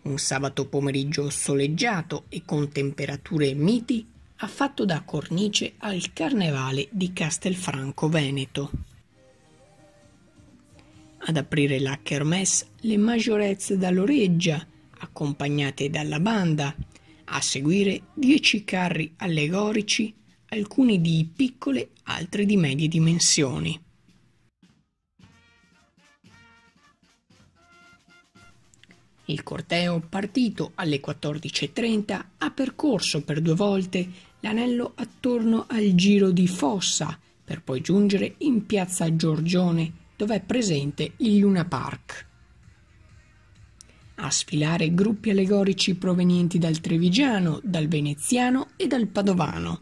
Un sabato pomeriggio soleggiato e con temperature miti ha fatto da cornice al Carnevale di Castelfranco Veneto. Ad aprire la kermesse le majorette dall'oreggia, accompagnate dalla banda, a seguire 10 carri allegorici, alcuni di piccole, altri di medie dimensioni. Il corteo, partito alle 14:30, ha percorso per 2 volte l'anello attorno al Giro di Fossa, per poi giungere in piazza Giorgione, dove è presente il Luna Park. A sfilare gruppi allegorici provenienti dal Trevigiano, dal Veneziano e dal Padovano.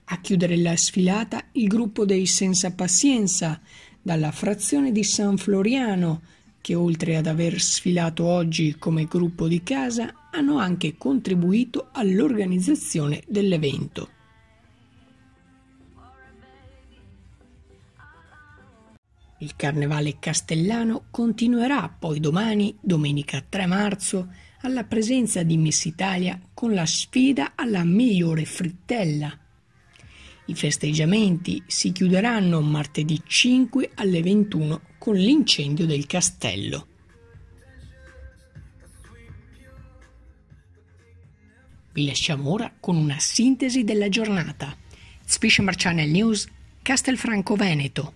A chiudere la sfilata il gruppo dei Senza Pazienza, dalla frazione di San Floriano, che oltre ad aver sfilato oggi come gruppo di casa, hanno anche contribuito all'organizzazione dell'evento. Il Carnevale castellano continuerà poi domani, domenica 3 marzo, alla presenza di Miss Italia con la sfida alla migliore frittella. I festeggiamenti si chiuderanno martedì 5 alle 21 con l'incendio del castello. Vi lasciamo ora con una sintesi della giornata. Spisce Channel News, Castelfranco Veneto.